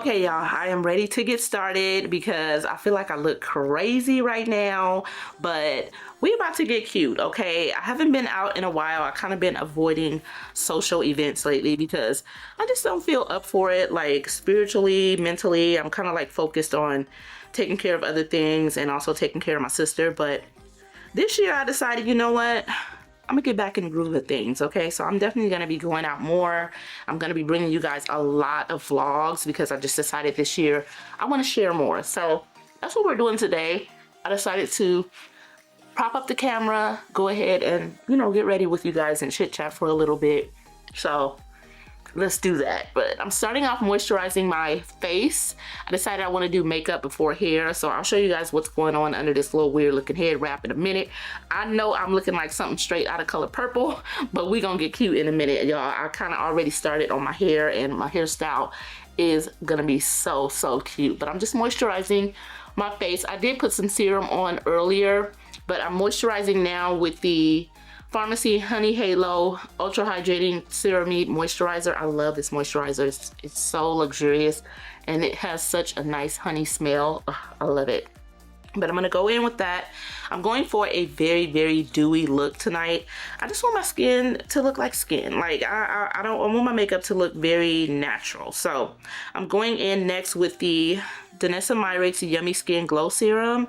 Okay, y'all, I am ready to get started because I feel like I look crazy right now, but we about to get cute, okay? I haven't been out in a while. I kind of been avoiding social events lately because I just don't feel up for it, like spiritually, mentally. I'm kind of like focused on taking care of other things and also taking care of my sister. But this year I decided, you know what? I'm gonna get back in the groove of things, okay? So I'm definitely gonna be going out more. I'm gonna be bringing you guys a lot of vlogs because I just decided this year I wanna share more. So that's what we're doing today. I decided to prop up the camera, go ahead and, you know, get ready with you guys and chit chat for a little bit. So let's do that. But I'm starting off moisturizing my face. I decided I want to do makeup before hair, so I'll show you guys what's going on under this little weird looking head wrap in a minute. I know I'm looking like something straight out of Color Purple, but we gonna get cute in a minute, y'all. I kind of already started on my hair, and my hairstyle is gonna be so cute. But I'm just moisturizing my face. I did put some serum on earlier, but I'm moisturizing now with the Pharmacy Honey Halo Ultra Hydrating Ceramide Moisturizer. I love this moisturizer. It's so luxurious and it has such a nice honey smell. Ugh, I love it. But I'm gonna go in with that. I'm going for a very dewy look tonight. I just want my skin to look like skin. Like I want my makeup to look very natural. So I'm going in next with the Danessa Myricks Yummy Skin Glow Serum.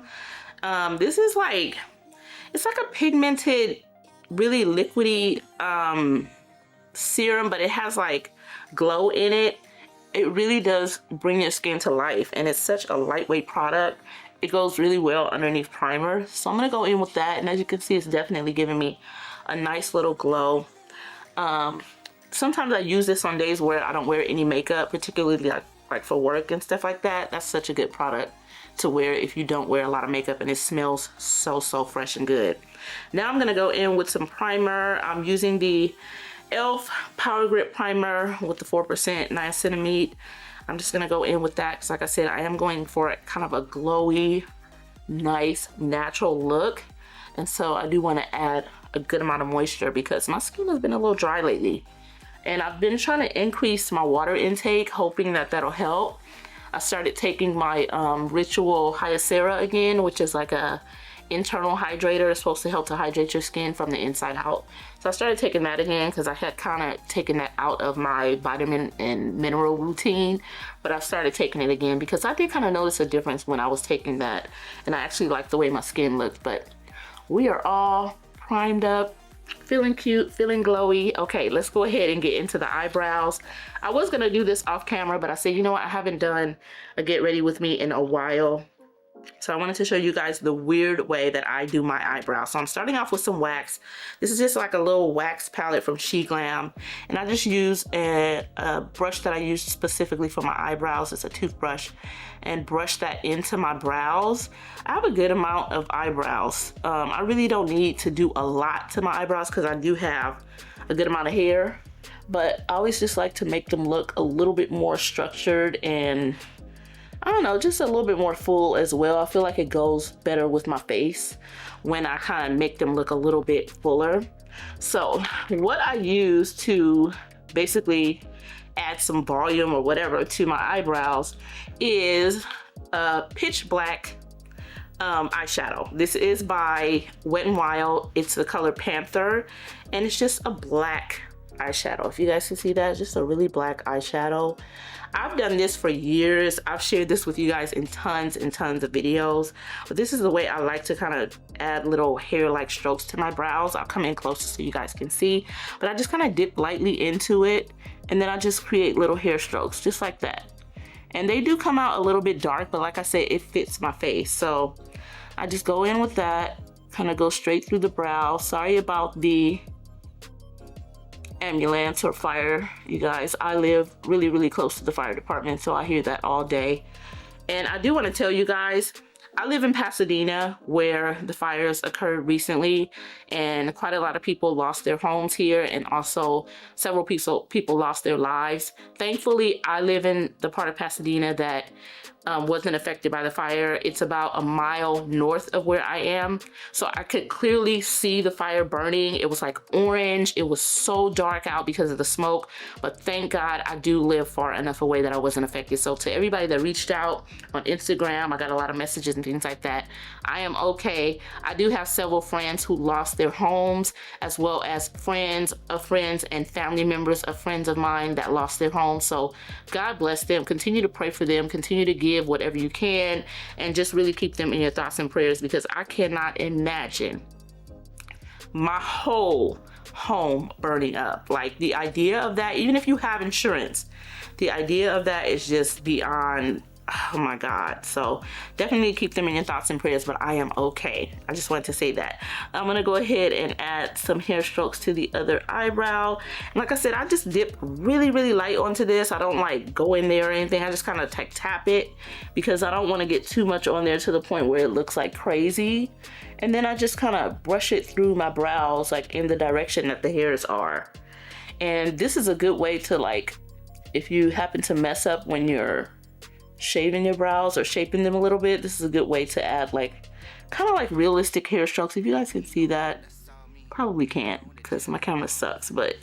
This is like, it's like a pigmented, really liquidy serum, but it has like glow in it. It really does bring your skin to life, and it's such a lightweight product. It goes really well underneath primer, so I'm gonna go in with that, and as you can see, it's definitely giving me a nice little glow. Sometimes I use this on days where I don't wear any makeup, particularly like for work and stuff like that. That's such a good product to wear if you don't wear a lot of makeup, and it smells so fresh and good. Now I'm gonna go in with some primer. I'm using the e.l.f. Power Grip Primer with the 4% niacinamide. I'm just gonna go in with that because, like I said, I am going for kind of a glowy, nice, natural look. And so I do wanna add a good amount of moisture because my skin has been a little dry lately. And I've been trying to increase my water intake, hoping that that'll help. I started taking my Ritual Hyacera again, which is like a internal hydrator. It's supposed to help to hydrate your skin from the inside out. So I started taking that again because I had kind of taken that out of my vitamin and mineral routine, but I started taking it again because I did kind of notice a difference when I was taking that, and I actually liked the way my skin looked. But we are all primed up, feeling cute, feeling glowy. Okay, let's go ahead and get into the eyebrows. I was gonna do this off camera, but I said, you know what, I haven't done a get ready with me in a while. So I wanted to show you guys the weird way that I do my eyebrows. So I'm starting off with some wax. This is just like a little wax palette from She Glam. And I just use a brush that I use specifically for my eyebrows. It's a toothbrush, and brush that into my brows. I have a good amount of eyebrows. I really don't need to do a lot to my eyebrows because I do have a good amount of hair. But I always just like to make them look a little bit more structured and, I don't know, just a little bit more full as well. I feel like it goes better with my face when I kind of make them look a little bit fuller. So what I use to basically add some volume or whatever to my eyebrows is a pitch black eyeshadow. This is by Wet n Wild. It's the color Panther, and it's just a black eyeshadow. If you guys can see that, it's just a really black eyeshadow. I've done this for years. I've shared this with you guys in tons and tons of videos, but this is the way I like to kind of add little hair-like strokes to my brows. I'll come in closer so you guys can see, but I just kind of dip lightly into it, and then I just create little hair strokes just like that. And they do come out a little bit dark, but like I said, it fits my face. So I just go in with that, kind of go straight through the brow. Sorry about the ambulance or fire, you guys. I live really close to the fire department, so I hear that all day. And I do want to tell you guys, I live in Pasadena where the fires occurred recently, and quite a lot of people lost their homes here, and also several people lost their lives. Thankfully, I live in the part of Pasadena that wasn't affected by the fire. It's about a mile north of where I am, so I could clearly see the fire burning. It was like orange. It was so dark out because of the smoke, but thank God I do live far enough away that I wasn't affected. So to everybody that reached out on Instagram, I got a lot of messages and things like that. I am okay. I do have several friends who lost their homes, as well as friends of friends and family members of friends of mine that lost their homes. So God bless them. Continue to pray for them. Continue to give whatever you can, and just really keep them in your thoughts and prayers, because I cannot imagine my whole home burning up. Like, the idea of that, even if you have insurance, the idea of that is just beyond, oh my God. So definitely keep them in your thoughts and prayers, but I am okay. I just wanted to say that. I'm gonna go ahead and add some hair strokes to the other eyebrow. And like I said, I just dip really, really light onto this. I don't like go in there or anything. I just kind of tap it, because I don't want to get too much on there to the point where it looks like crazy. And then I just kind of brush it through my brows, like in the direction that the hairs are. And this is a good way to, like, if you happen to mess up when you're shaving your brows or shaping them a little bit, this is a good way to add, like, kind of like realistic hair strokes. If you guys can see that, probably can't because my camera sucks, but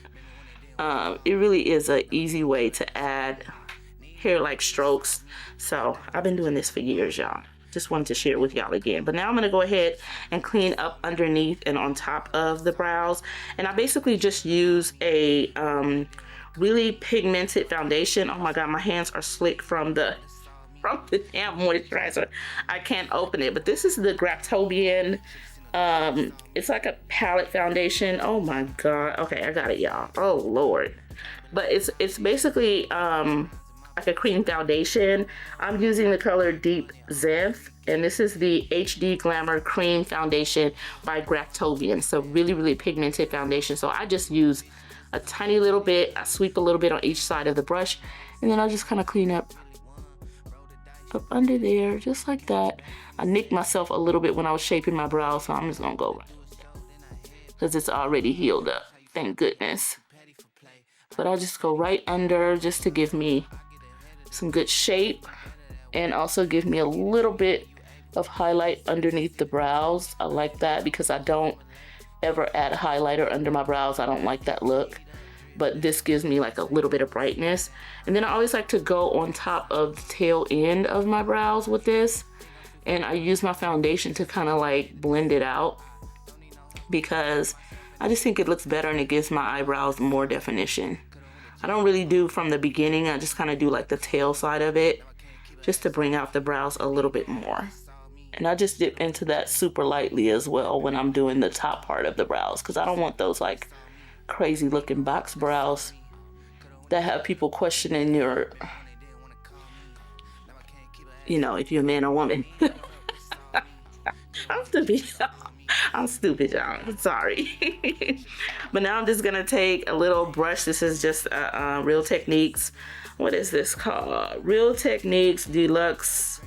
it really is an easy way to add hair like strokes. So I've been doing this for years, y'all. Just wanted to share it with y'all again. But now I'm gonna go ahead and clean up underneath and on top of the brows, and I basically just use a really pigmented foundation. Oh my God, my hands are slick from the damn moisturizer. I can't open it, but this is the GRWM. It's like a palette foundation. Oh my God. Okay, I got it, y'all. Oh Lord. But it's basically like a cream foundation. I'm using the color Deep Zenith, and this is the HD Glamour Cream Foundation by GRWM. So really, really pigmented foundation. So I just use a tiny little bit. I sweep a little bit on each side of the brush, and then I'll just kind of clean up under there, just like that. I nicked myself a little bit when I was shaping my brows, so I'm just gonna go right, because it's already healed up, thank goodness. But I'll just go right under, just to give me some good shape, and also give me a little bit of highlight underneath the brows. I like that because I don't ever add a highlighter under my brows. I don't like that look, but this gives me like a little bit of brightness. And then I always like to go on top of the tail end of my brows with this, and I use my foundation to kind of like blend it out, because I just think it looks better and it gives my eyebrows more definition. I don't really do from the beginning. I just kind of do like the tail side of it, just to bring out the brows a little bit more. And I just dip into that super lightly as well when I'm doing the top part of the brows, because I don't want those like crazy looking box brows that have people questioning your, you know, if you're a man or woman. I'm stupid, y'all. I'm sorry. But now I'm just gonna take a little brush. This is just Real Techniques. What is this called? Real Techniques Deluxe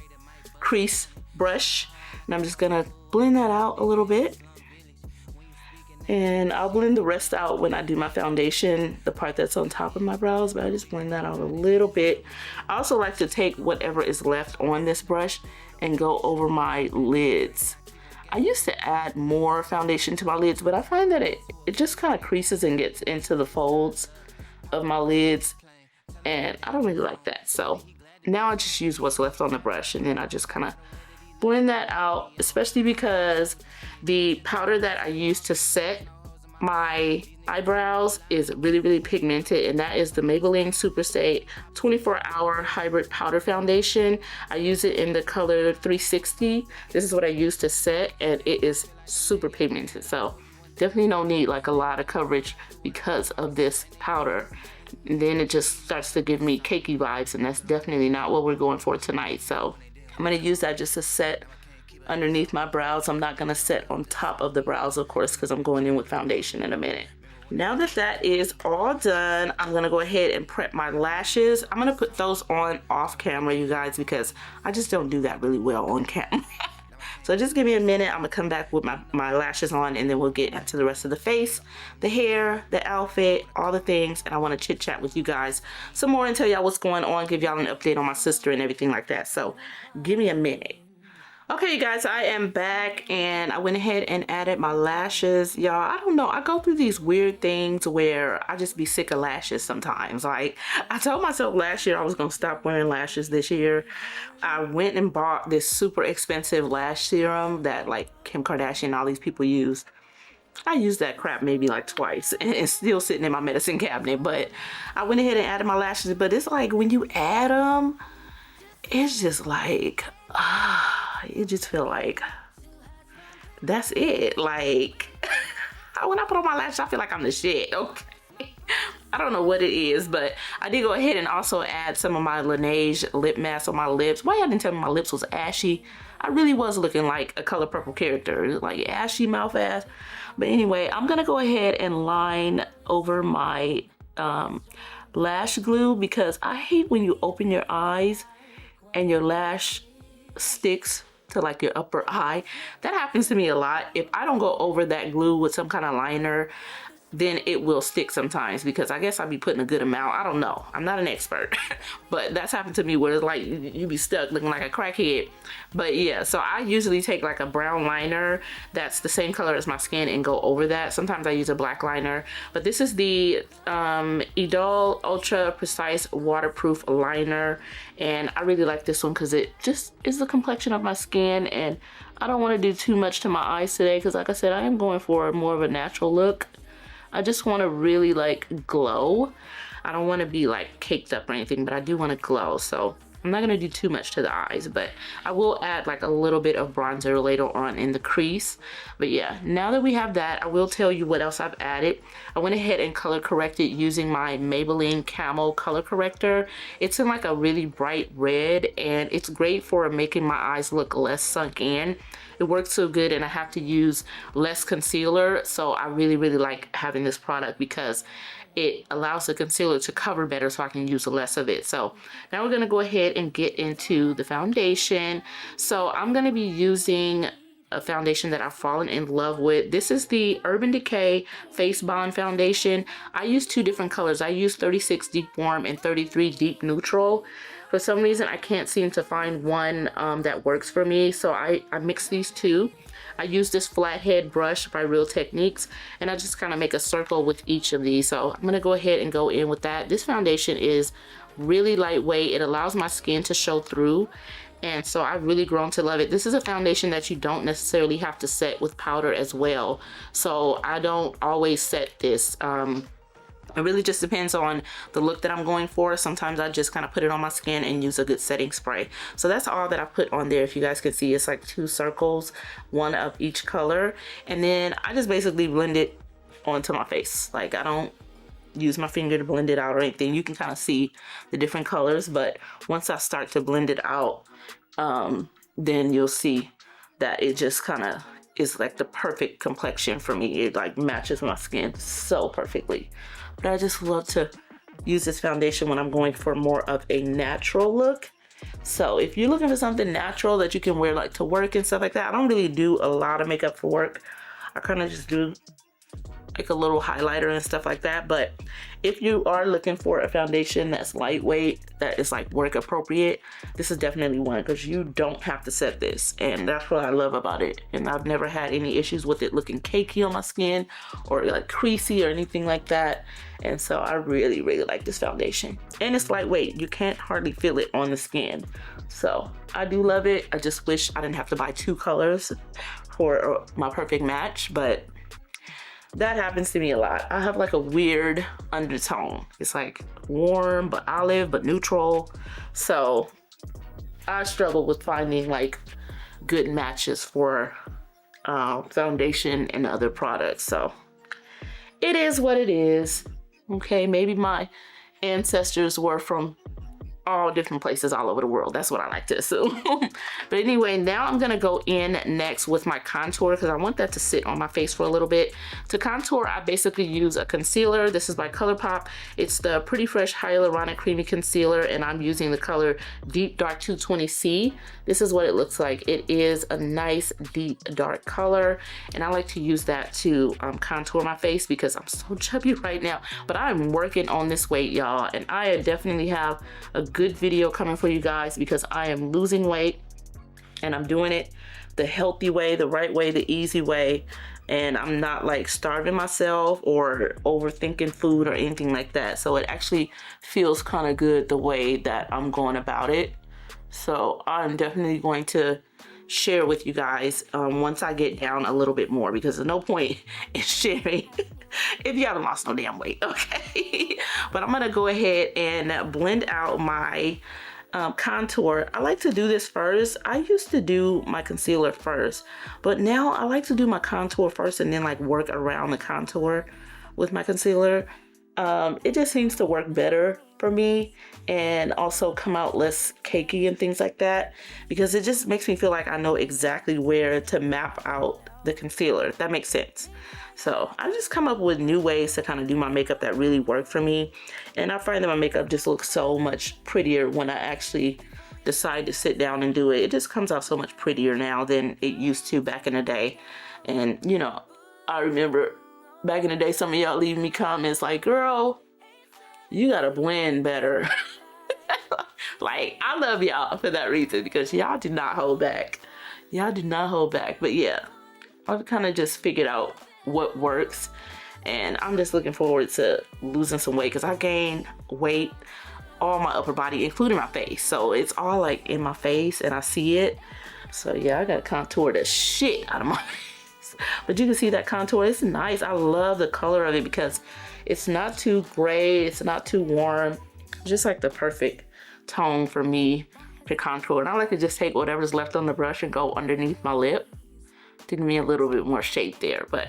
Crease Brush. And I'm just gonna blend that out a little bit. And I'll blend the rest out when I do my foundation, the part that's on top of my brows, but I just blend that out a little bit. I also like to take whatever is left on this brush and go over my lids. I used to add more foundation to my lids, but I find that it just kind of creases and gets into the folds of my lids, and I don't really like that. So now I just use what's left on the brush, and then I just kind of blend that out, especially because the powder that I use to set my eyebrows is really, really pigmented, and that is the Maybelline Superstay 24-Hour Hybrid Powder Foundation. I use it in the color 360. This is what I use to set, and it is super pigmented, so definitely no need like a lot of coverage because of this powder. And then it just starts to give me cakey vibes, and that's definitely not what we're going for tonight. So I'm going to use that just to set underneath my brows. I'm not going to set on top of the brows, of course, because I'm going in with foundation in a minute. Now that that is all done, I'm gonna go ahead and prep my lashes. I'm gonna put those on off camera, you guys, because I just don't do that really well on camera. So just give me a minute. I'm gonna come back with my lashes on, and then we'll get into the rest of the face, the hair, the outfit, all the things. And I wanna chit chat with you guys some more and tell y'all what's going on, give y'all an update on my sister and everything like that. So give me a minute. Okay, you guys, I am back, and I went ahead and added my lashes. Y'all, I don't know, I go through these weird things where I just be sick of lashes sometimes. Like, I told myself last year I was gonna stop wearing lashes this year. I went and bought this super expensive lash serum that like Kim Kardashian and all these people use. I used that crap maybe like twice, and it's still sitting in my medicine cabinet. But I went ahead and added my lashes, but it's like when you add them, it's just like, you just feel like that's it. Like when I put on my lashes, I feel like I'm the shit. Okay, I don't know what it is, but I did go ahead and also add some of my Laneige lip mask on my lips. Why y'all didn't tell me my lips was ashy? I really was looking like a Color Purple character, like ashy mouth ass. But anyway, I'm gonna go ahead and line over my lash glue, because I hate when you open your eyes and your lash sticks to like your upper eye. That happens to me a lot. If I don't go over that glue with some kind of liner, then it will stick sometimes, because I guess I'll be putting a good amount. I don't know. I'm not an expert, but that's happened to me where it's like you be stuck looking like a crackhead. But yeah, so I usually take like a brown liner that's the same color as my skin and go over that. Sometimes I use a black liner, but this is the Idol Ultra Precise Waterproof Liner, and I really like this one because it just is the complexion of my skin, and I don't want to do too much to my eyes today because, like I said, I am going for more of a natural look. I just want to really like glow. I don't want to be like caked up or anything, but I do want to glow. So I'm not going to do too much to the eyes, but I will add like a little bit of bronzer later on in the crease. But yeah, now that we have that, I will tell you what else I've added. I went ahead and color corrected using my Maybelline Camo color corrector. It's in like a really bright red, and it's great for making my eyes look less sunk in. It works so good, and I have to use less concealer, so I really like having this product because it allows the concealer to cover better, so I can use less of it. So now we're gonna go ahead and get into the foundation. So I'm gonna be using a foundation that I've fallen in love with. This is the Urban Decay Face Bond Foundation. I use two different colors. I use 36 Deep Warm and 33 Deep Neutral. For some reason, I can't seem to find one that works for me, so I mix these two. I use this flathead brush by Real Techniques, and I just kind of make a circle with each of these. So I'm gonna go ahead and go in with that. This foundation is really lightweight. It allows my skin to show through, and so I've really grown to love it. This is a foundation that you don't necessarily have to set with powder as well, so I don't always set this. It really just depends on the look that I'm going for. Sometimes I just kind of put it on my skin and use a good setting spray. So that's all that I put on there. If you guys can see, it's like two circles, one of each color. And then I just basically blend it onto my face. Like, I don't use my finger to blend it out or anything. You can kind of see the different colors, but once I start to blend it out, then you'll see that it just kind of is like the perfect complexion for me. It like matches my skin so perfectly. But I just love to use this foundation when I'm going for more of a natural look. So if you're looking for something natural that you can wear like to work and stuff like that, I don't really do a lot of makeup for work. I kind of just do like a little highlighter and stuff like that. But if you are looking for a foundation that's lightweight, that is like work appropriate, this is definitely one, because you don't have to set this, and that's what I love about it. And I've never had any issues with it looking cakey on my skin or like creasy or anything like that. And so I really like this foundation, and it's lightweight. You can't hardly feel it on the skin, so I do love it. I just wish I didn't have to buy two colors for my perfect match, but that happens to me a lot. I have like a weird undertone. It's like warm but olive but neutral. So I struggle with finding like good matches for foundation and other products. So it is what it is. Okay, maybe my ancestors were from all different places all over the world. That's what I like to assume. But anyway, now I'm gonna go in next with my contour because I want that to sit on my face for a little bit. To contour, I basically use a concealer. This is by ColourPop. It's the Pretty Fresh Hyaluronic Creamy Concealer, and I'm using the color Deep Dark 220C. This is what it looks like. It is a nice deep dark color, and I like to use that to contour my face because I'm so chubby right now. But I'm working on this weight, y'all, and I definitely have a good video coming for you guys because I am losing weight and I'm doing it the healthy way, the right way, the easy way, and I'm not like starving myself or overthinking food or anything like that. So it actually feels kind of good the way that I'm going about it. So I'm definitely going to share with you guys once I get down a little bit more, because there's no point in sharing if you haven't lost no damn weight, okay? But I'm gonna go ahead and blend out my contour. I like to do this first. I used to do my concealer first, but now I like to do my contour first and then like work around the contour with my concealer. It just seems to work better for me and also come out less cakey and things like that, because it just makes me feel like I know exactly where to map out the concealer, if that makes sense. So I just come up with new ways to kind of do my makeup that really work for me, and I find that my makeup just looks so much prettier when I actually decide to sit down and do it. It just comes out so much prettier now than it used to back in the day. And you know, I remember back in the day, some of y'all leaving me comments like, girl, you gotta blend better. Like, I love y'all for that reason, because y'all do not hold back. Y'all do not hold back. But yeah, I've kind of just figured out what works, and I'm just looking forward to losing some weight because I gained weight all my upper body, including my face. So it's all like in my face and I see it. So yeah, I gotta contour the shit out of my face. But you can see that contour, it's nice. I love the color of it because it's not too gray, it's not too warm, just like the perfect tone for me to contour. And I like to just take whatever's left on the brush and go underneath my lip to give me a little bit more shape there. But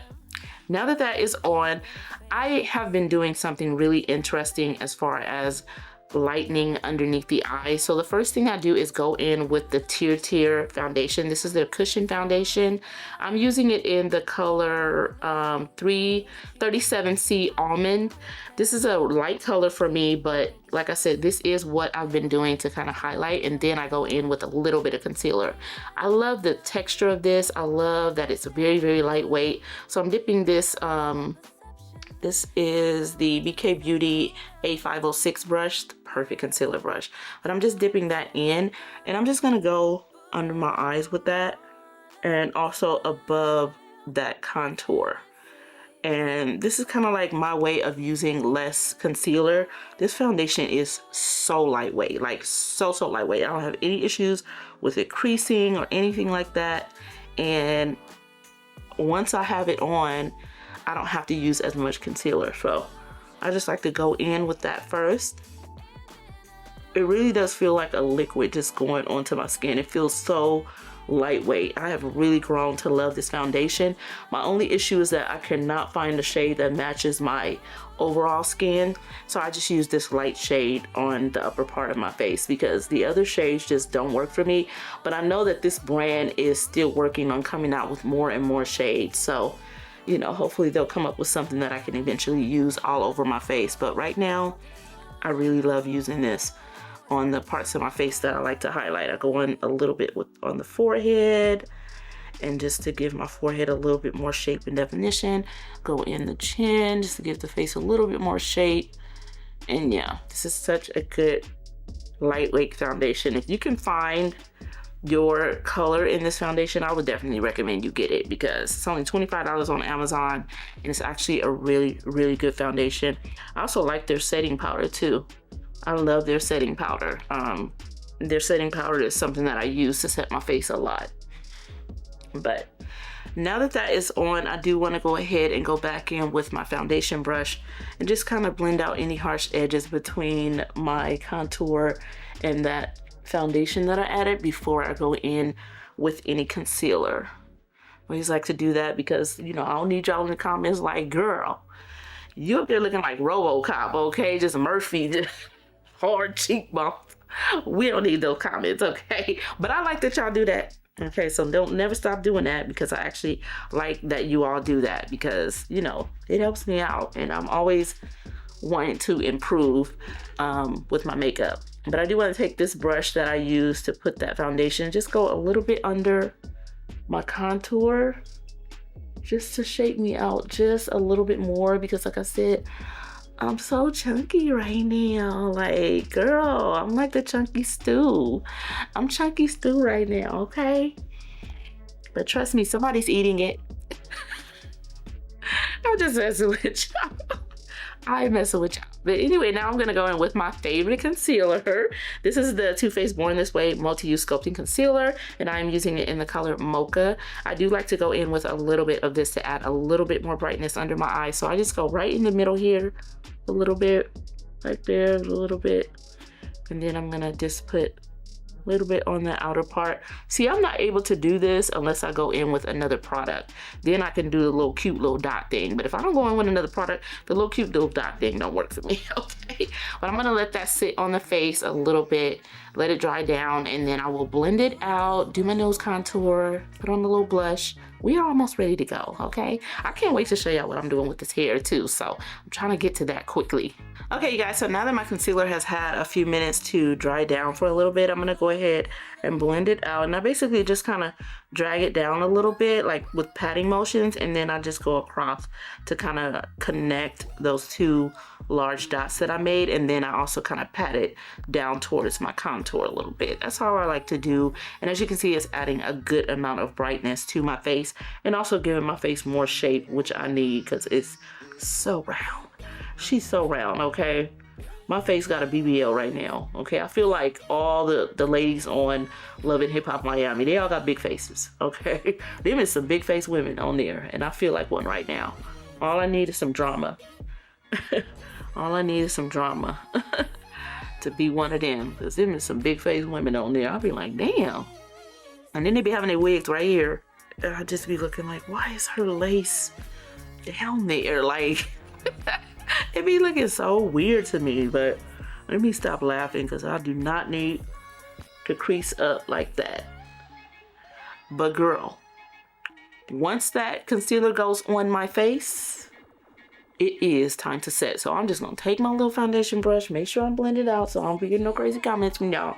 now that that is on, I have been doing something really interesting as far as lightening underneath the eye. So the first thing I do is go in with the Tier foundation. This is the Cushion foundation. I'm using it in the color 337C Almond. This is a light color for me, but like I said, this is what I've been doing to kind of highlight, and then I go in with a little bit of concealer. I love the texture of this. I love that it's very, very lightweight. So I'm dipping this, this is the BK Beauty A506 brush, the perfect concealer brush. But I'm just dipping that in, and I'm just gonna go under my eyes with that, and also above that contour. And this is kind of like my way of using less concealer. This foundation is so lightweight, like so lightweight. I don't have any issues with it creasing or anything like that. And once I have it on, I don't have to use as much concealer. So I just like to go in with that first. It really does feel like a liquid just going onto my skin. It feels so lightweight. I have really grown to love this foundation. My only issue is that I cannot find a shade that matches my overall skin. So I just use this light shade on the upper part of my face because the other shades just don't work for me. But I know that this brand is still working on coming out with more and more shades. So, you know, hopefully they'll come up with something that I can eventually use all over my face. But right now, I really love using this on the parts of my face that I like to highlight. I go in a little bit on the forehead, and just to give my forehead a little bit more shape and definition, go in the chin just to give the face a little bit more shape. And yeah, this is such a good lightweight foundation. If you can find your color in this foundation, I would definitely recommend you get it because it's only $25 on Amazon, and it's actually a really, really good foundation. I also like their setting powder too. I love their setting powder. Their setting powder is something that I use to set my face a lot. But now that that is on, I do want to go ahead and go back in with my foundation brush and just kind of blend out any harsh edges between my contour and that foundation that I added before I go in with any concealer. I always like to do that because, you know, I don't need y'all in the comments like, girl, you up there looking like RoboCop, okay? Just Murphy, just hard cheekbones. We don't need those comments, okay? But I like that y'all do that. Okay, so don't never stop doing that, because I actually like that you all do that, because, you know, it helps me out, and I'm always wanting to improve with my makeup. But I do want to take this brush that I use to put that foundation, just go a little bit under my contour, just to shape me out just a little bit more, because like I said, I'm so chunky right now. Like, girl, I'm like the chunky stew. I'm chunky stew right now, okay? But trust me, somebody's eating it. I'm just messing with y'all. I'm messing with y'all. But anyway, now I'm gonna go in with my favorite concealer. This is the Too Faced Born This Way Multi-Use Sculpting Concealer, and I'm using it in the color Mocha. I do like to go in with a little bit of this to add a little bit more brightness under my eyes. So I just go right in the middle here, a little bit, right there, a little bit. And then I'm gonna just put a little bit on the outer part. See, I'm not able to do this unless I go in with another product. Then I can do the little cute little dot thing. But if I don't go in with another product, the little cute little dot thing don't work for me, okay? But I'm gonna let that sit on the face a little bit, let it dry down, and then I will blend it out, do my nose contour, put on a little blush. We are almost ready to go, okay? I can't wait to show y'all what I'm doing with this hair too, so I'm trying to get to that quickly. Okay, you guys, so now that my concealer has had a few minutes to dry down for a little bit, I'm gonna go ahead and blend it out. And I basically just kind of drag it down a little bit, like with patting motions, and then I just go across to kind of connect those two large dots that I made, and then I also kind of pat it down towards my contour a little bit. That's how I like to do, and as you can see, it's adding a good amount of brightness to my face and also giving my face more shape, which I need because it's so round. She's so round, okay? My face got a BBL right now, okay? I feel like all the ladies on Love and Hip Hop Miami, they all got big faces, okay? Them is some big face women on there, and I feel like one right now. All I need is some drama. All I need is some drama to be one of them, because them is some big face women on there. I'll be like, damn. And then they be having their wigs right here. And I just be looking like, why is her lace down there? Like, it be looking so weird to me. But let me stop laughing, because I do not need to crease up like that. But girl, once that concealer goes on my face, it is time to set. So I'm just gonna take my little foundation brush, make sure I'm blended out so I don't be getting no crazy comments from y'all.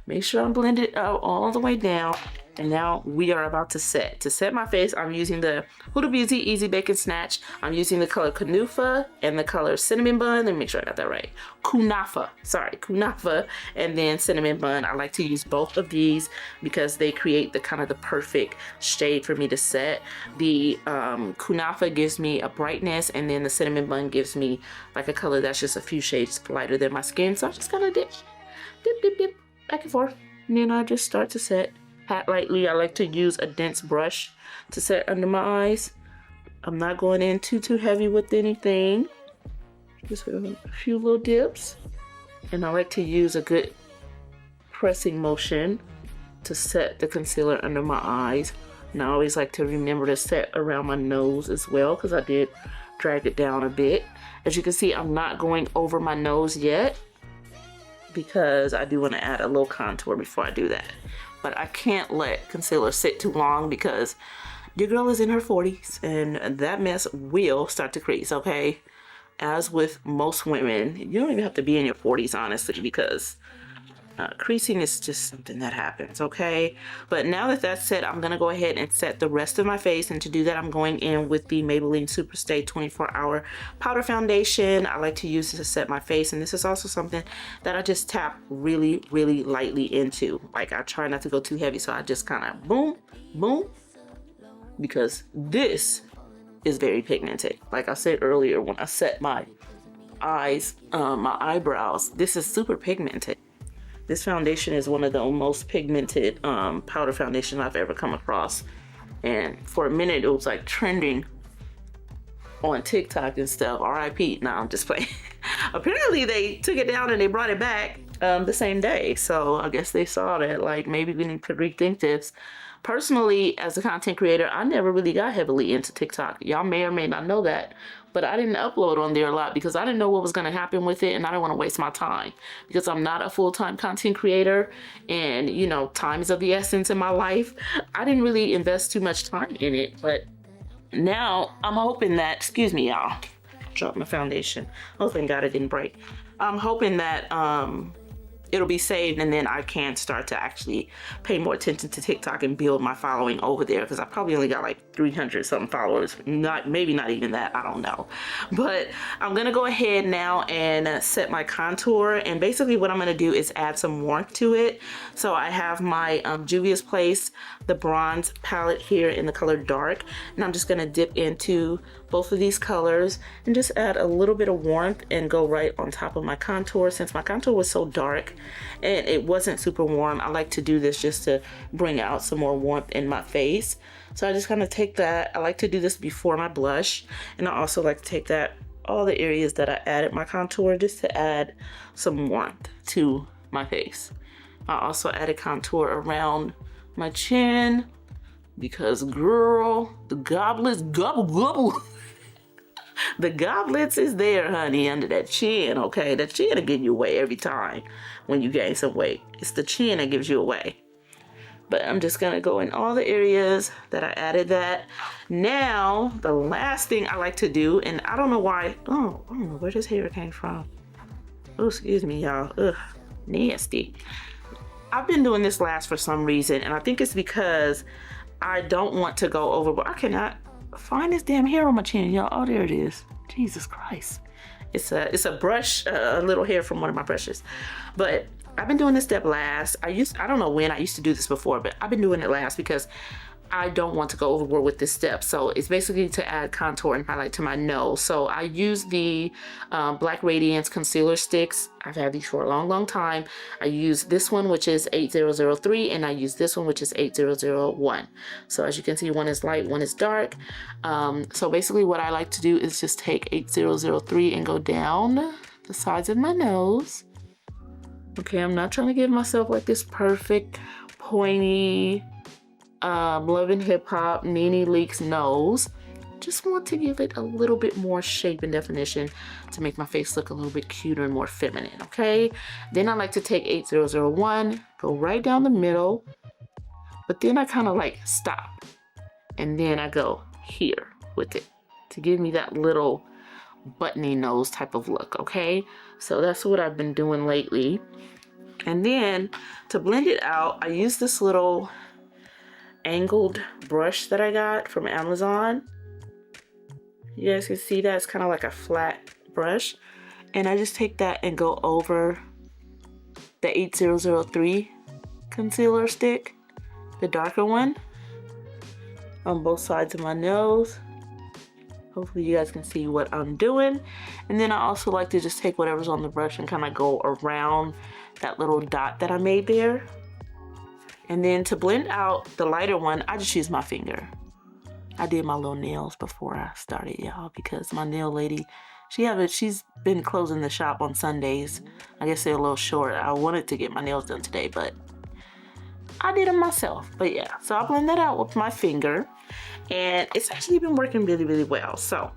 Make sure I'm blended out all the way down. And now we are about to set. To set my face, I'm using the Huda Beauty Easy Bake and Snatch. I'm using the color Kunafa and the color Cinnamon Bun. Let me make sure I got that right. Kunafa, sorry, Kunafa, and then Cinnamon Bun. I like to use both of these because they create the kind of the perfect shade for me to set. The Kunafa gives me a brightness, and then the Cinnamon Bun gives me like a color that's just a few shades lighter than my skin. So I'm just gonna dip, back and forth, and then I just start to set. Pat lightly. I like to use a dense brush to set under my eyes. I'm not going in too heavy with anything. Just a few little dips. And I like to use a good pressing motion to set the concealer under my eyes. And I always like to remember to set around my nose as well, because I did drag it down a bit. As you can see, I'm not going over my nose yet, because I do want to add a little contour before I do that. But I can't let concealer sit too long, because your girl is in her 40s and that mess will start to crease, okay? As with most women, you don't even have to be in your 40s, honestly, because creasing is just something that happens, okay? But now that that's set, I'm gonna go ahead and set the rest of my face, and to do that, I'm going in with the Maybelline Superstay 24-Hour Powder Foundation. I like to use this to set my face, and this is also something that I just tap really, really lightly into. Like, I try not to go too heavy, so I just kind of boom, boom, because this is very pigmented. Like I said earlier, when I set my eyes, my eyebrows, this is super pigmented. This foundation is one of the most pigmented powder foundation I've ever come across. And for a minute, it was like trending on TikTok and stuff. RIP. Nah, I'm just playing. Apparently, they took it down and they brought it back the same day. So I guess they saw that, like, maybe we need to rethink this. Personally, as a content creator, I never really got heavily into TikTok. Y'all may or may not know that. but I didn't upload on there a lot because I didn't know what was going to happen with it, and I didn't want to waste my time because I'm not a full-time content creator, and you know, time is of the essence in my life. I didn't really invest too much time in it, but now I'm hoping that, excuse me y'all, dropped my foundation. Oh, thank God it didn't break. I'm hoping that it'll be saved, and then I can start to actually pay more attention to TikTok and build my following over there, because I probably only got like 300 something followers, maybe not even that, I don't know. But I'm gonna go ahead now and set my contour, and basically what I'm gonna do is add some warmth to it. So I have my Juvia's Place, the bronze palette here in the color dark, and I'm just gonna dip into both of these colors and just add a little bit of warmth and go right on top of my contour. Since my contour was so dark and it wasn't super warm, I like to do this just to bring out some more warmth in my face. So I just kind of take that. I like to do this before my blush, and I also like to take that, all the areas that I added my contour, just to add some warmth to my face. I also added contour around my chin because, girl, the goblets gobble gobble. The goblets is there, honey, under that chin, okay? The chin will give you away every time when you gain some weight. It's the chin that gives you away. But I'm just gonna go in all the areas that I added that. Now, the last thing I like to do, and I don't know why, oh, I don't know where this hair came from. Oh, excuse me, y'all. Ugh, nasty. I've been doing this last for some reason, and I think it's because I don't want to go overboard. I cannot find this damn hair on my chin, y'all. Oh, there it is. Jesus Christ. It's a brush, a little hair from one of my brushes. But I've been doing this step last. I don't know when I used to do this before, but I've been doing it last because I don't want to go overboard with this step. So it's basically to add contour and highlight to my nose. So I use the Black Radiance concealer sticks. I've had these for a long, long time. I use this one, which is 8003, and I use this one, which is 8001. So as you can see, one is light, one is dark. So basically what I like to do is just take 8003 and go down the sides of my nose. Okay, I'm not trying to give myself like this perfect, pointy, Love and Hip Hop, Nene Leakes nose. Just want to give it a little bit more shape and definition to make my face look a little bit cuter and more feminine, okay? Then I like to take 8001, go right down the middle, but then I kind of like stop. And then I go here with it to give me that little buttony nose type of look, okay? So that's what I've been doing lately. And then to blend it out, I use this little angled brush that I got from Amazon. You guys can see that it's kind of like a flat brush, and I just take that and go over the 8003 concealer stick, the darker one, on both sides of my nose. Hopefully you guys can see what I'm doing. And then I also like to just take whatever's on the brush and kind of go around that little dot that I made there. And then to blend out the lighter one, I just use my finger. I did my little nails before I started, y'all, because my nail lady, she's been closing the shop on Sundays. I guess they're a little short. I wanted to get my nails done today, but I did them myself. But yeah, so I blend that out with my finger, and it's actually been working really, really well. So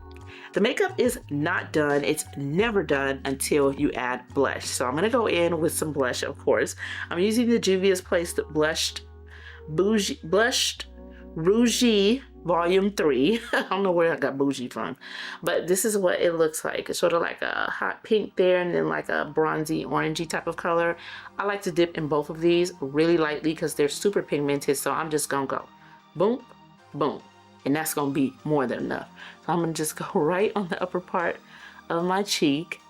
the makeup is not done. It's never done until you add blush. So I'm gonna go in with some blush, of course. I'm using the Juvia's Place Blushed Rougie Volume 3. I don't know where I got bougie from, but this is what it looks like. It's sort of like a hot pink there, and then like a bronzy, orangey type of color. I like to dip in both of these really lightly because they're super pigmented, so I'm just gonna go boom, boom. And that's gonna be more than enough. So I'm gonna just go right on the upper part of my cheek.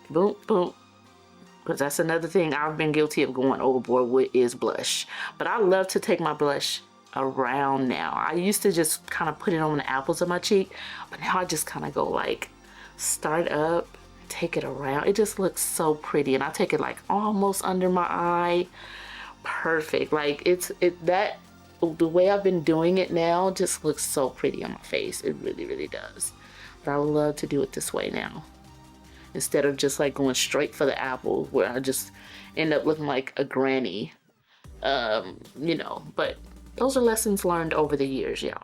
Boom, boom. Because that's another thing I've been guilty of going overboard with is blush. But I love to take my blush around now. I used to just kind of put it on the apples of my cheek, but now I just kind of go like, start up, take it around. It just looks so pretty. And I take it like almost under my eye. Perfect. Like the way I've been doing it now just looks so pretty on my face. It really, really does. But I would love to do it this way now, instead of just like going straight for the apple where I just end up looking like a granny. You know, but those are lessons learned over the years, y'all.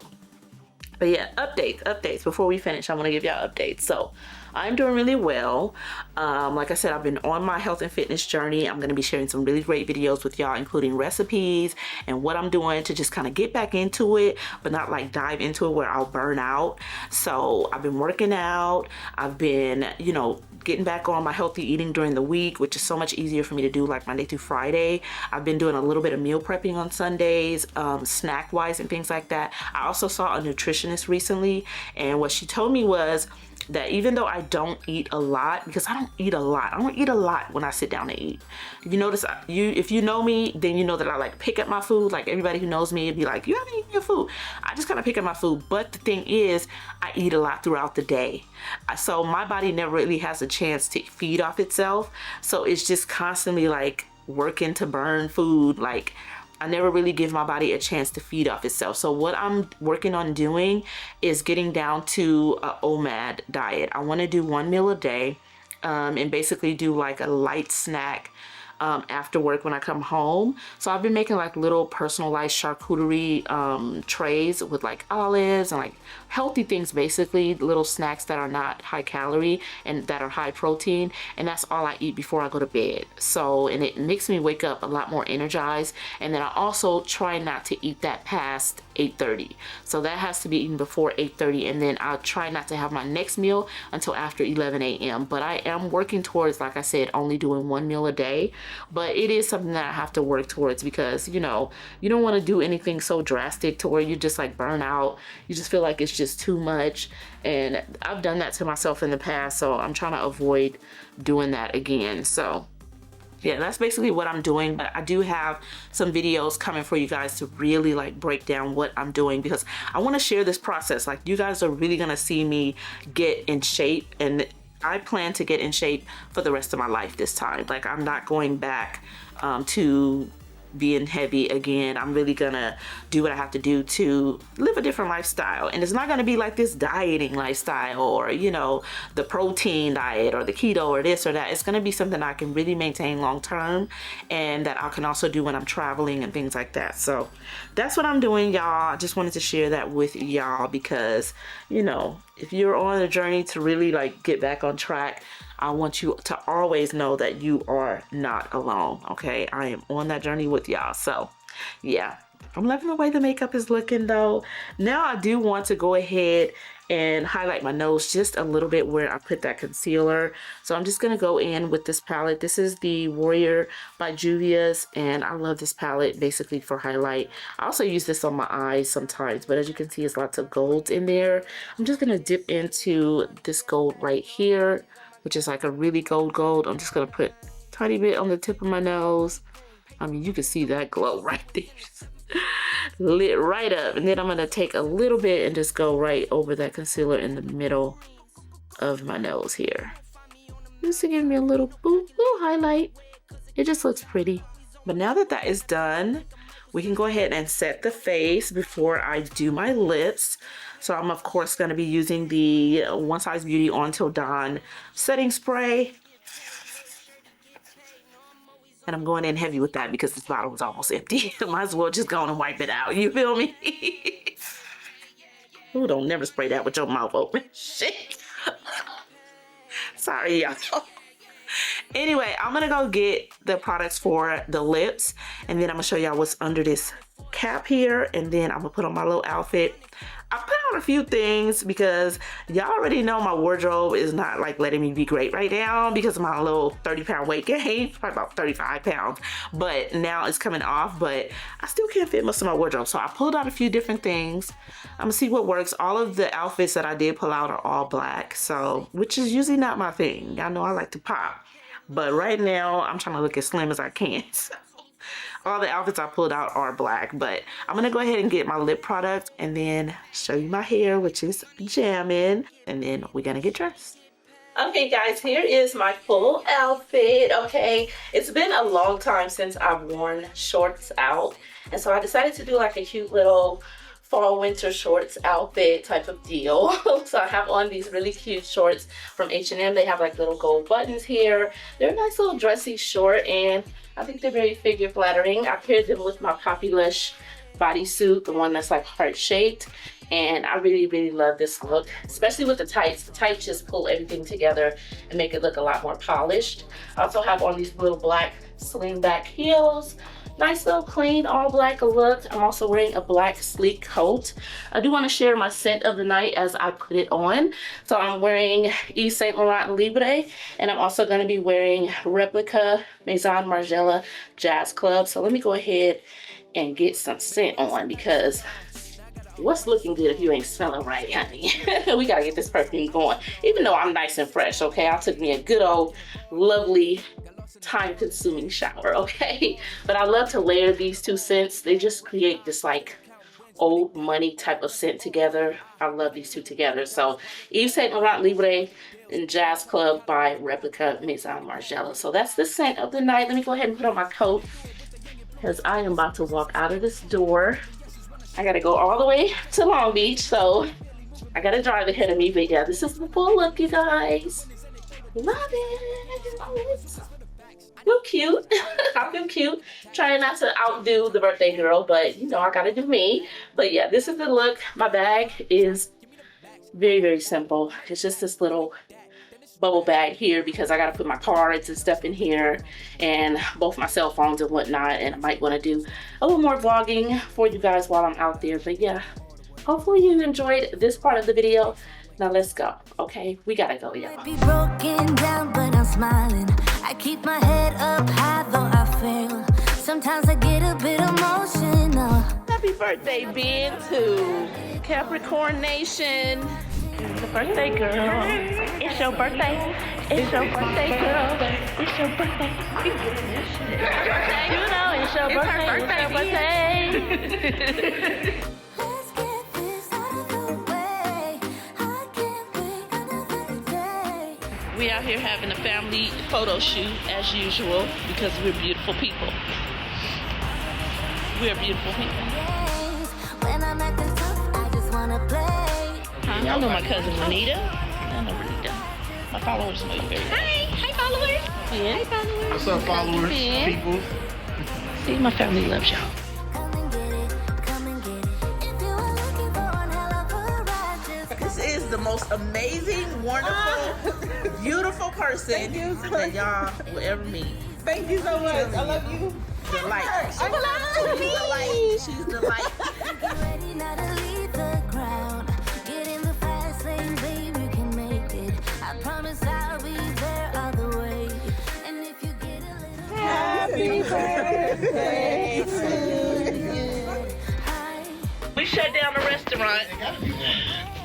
But yeah, updates. Before we finish, I want to give y'all updates. So I'm doing really well. Like I said, I've been on my health and fitness journey. I'm going to be sharing some really great videos with y'all, including recipes and what I'm doing to just kind of get back into it, but not like dive into it where I'll burn out. So I've been working out. I've been, you know, getting back on my healthy eating during the week, which is so much easier for me to do, like Monday through Friday. I've been doing a little bit of meal prepping on Sundays, snack wise and things like that. I also saw a nutritionist recently, and what she told me was that even though I don't eat a lot, because I don't eat a lot when I sit down to eat. You notice, if you know me, then you know that I like pick up my food. Like everybody who knows me would be like, you haven't eaten your food. I just kind of pick up my food. But the thing is, I eat a lot throughout the day. So my body never really has a chance to feed off itself. So it's just constantly like working to burn food. Like I never really give my body a chance to feed off itself. So what I'm working on doing is getting down to a OMAD diet. I want to do 1 meal a day, and basically do like a light snack after work when I come home. So I've been making like little personalized charcuterie trays with like olives and like healthy things, basically little snacks that are not high calorie and that are high protein, and that's all I eat before I go to bed. So, and it makes me wake up a lot more energized. And then I also try not to eat that past 8:30. So that has to be eaten before 8:30, and then I'll try not to have my next meal until after 11 a.m. But I am working towards, like I said, only doing 1 meal a day. But it is something that I have to work towards, because, you know, you don't want to do anything so drastic to where you just like burn out. You just feel like it's just too much. And I've done that to myself in the past, so I'm trying to avoid doing that again. So yeah, that's basically what I'm doing. But I do have some videos coming for you guys to really like break down what I'm doing, because I want to share this process. Like, you guys are really gonna see me get in shape, and I plan to get in shape for the rest of my life this time. Like, I'm not going back to being heavy again. I'm really gonna do what I have to do to live a different lifestyle. And it's not gonna be like this dieting lifestyle, or, you know, the protein diet or the keto or this or that. It's gonna be something I can really maintain long term, and that I can also do when I'm traveling and things like that. So that's what I'm doing, y'all. I just wanted to share that with y'all, because, you know, if you're on a journey to really like get back on track, I want you to always know that you are not alone, okay? I am on that journey with y'all. So yeah, I'm loving the way the makeup is looking though. Now I do want to go ahead and highlight my nose just a little bit where I put that concealer. So I'm just gonna go in with this palette. This is the Warrior by Juvia's, and I love this palette basically for highlight. I also use this on my eyes sometimes, but as you can see, there's lots of golds in there. I'm just gonna dip into this gold right here, which is like a really gold. I'm just gonna put a tiny bit on the tip of my nose. I mean, you can see that glow right there. Lit right up. And then I'm gonna take a little bit and just go right over that concealer in the middle of my nose here. Just to give me a little boop, little highlight. It just looks pretty. But now that that is done, we can go ahead and set the face before I do my lips. So I'm of course going to be using the One Size Beauty On Till Dawn setting spray. And I'm going in heavy with that because this bottle was almost empty. Might as well just go on and wipe it out, you feel me? Ooh, don't never spray that with your mouth open. Shit. Sorry, y'all. Anyway, I'm gonna go get the products for the lips, and then I'm gonna show y'all what's under this cap here, and then I'm gonna put on my little outfit. I put on a few things because y'all already know my wardrobe is not like letting me be great right now because of my little 30-pound weight gain, probably about 35 pounds, but now it's coming off, but I still can't fit most of my wardrobe. So I pulled out a few different things. I'm gonna see what works. All of the outfits that I did pull out are all black, so, which is usually not my thing. Y'all know I like to pop, but right now I'm trying to look as slim as I can. So all the outfits I pulled out are black, but I'm gonna go ahead and get my lip product and then show you my hair, which is jamming, and then we're gonna get dressed. Okay guys, here is my full outfit. Okay, it's been a long time since I've worn shorts out, and so I decided to do like a cute little fall winter shorts outfit type of deal. So I have on these really cute shorts from H&M. They have like little gold buttons here. They're a nice little dressy short, and I think they're very figure flattering. I paired them with my Poppy Lush bodysuit, the one that's like heart-shaped. And I really, really love this look, especially with the tights. The tights just pull everything together and make it look a lot more polished. I also have on these little black sling back heels. Nice little clean all black look. I'm also wearing a black sleek coat. I do want to share my scent of the night as I put it on. So I'm wearing Yves Saint Laurent Libre, and I'm also going to be wearing Replica Maison Margiela Jazz Club. So let me go ahead and get some scent on, because what's looking good if you ain't smelling right, honey? We gotta get this perfume going. Even though I'm nice and fresh, okay? I took me a good old lovely time-consuming shower, okay? But I love to layer these two scents. They just create this like old money type of scent together. I love these two together. So Yves Saint Laurent Libre and Jazz Club by Replica Maison Margiela. So that's the scent of the night. Let me go ahead and put on my coat, because I am about to walk out of this door. I gotta go all the way to Long Beach, so I gotta drive ahead of me. But yeah, this is the full look, you guys. Love it. Feel cute. I feel cute. Trying not to outdo the birthday girl, but you know, I gotta do me. But yeah, this is the look. My bag is very, very simple. It's just this little bubble bag here, because I gotta put my cards and stuff in here, and both my cell phones and whatnot. And I might want to do a little more vlogging for you guys while I'm out there. But yeah, hopefully you enjoyed this part of the video. Now let's go. Okay, we gotta go, y'all. Be broken down, but I'm smiling. I keep my head up high, though I fail. Sometimes I get a bit emotional. Happy birthday, Ben, to Capricorn Nation. The birthday girl. It's your birthday. It's your birthday, girl. It's your birthday. You know, it's your birthday. It's your birthday. Let's get this out of the way. I can't wait another day. We out here having a family photo shoot as usual, because we're beautiful people. We're beautiful people. When I'm acting tough, I just wanna play. Y'all know my cousin Renita. I know Renita. My followers know you very well. Hi followers. Yeah. Hi followers. What's up, followers, people? See, my family loves y'all. Come and get it, come and get it. If you are looking for one hell of a ride, just This is the most amazing, wonderful, beautiful person that y'all will ever meet. Thank you so much. I love you. The light. I love She's the light. She's the light. get ready now to leave the ground. Get in the fast lane, babe, you can make it. I promise I'll be there all the way. And if you get a little Happy birthday to high, We shut down the restaurant.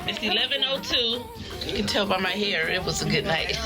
It's 11:02. You can tell by my hair, it was a good night.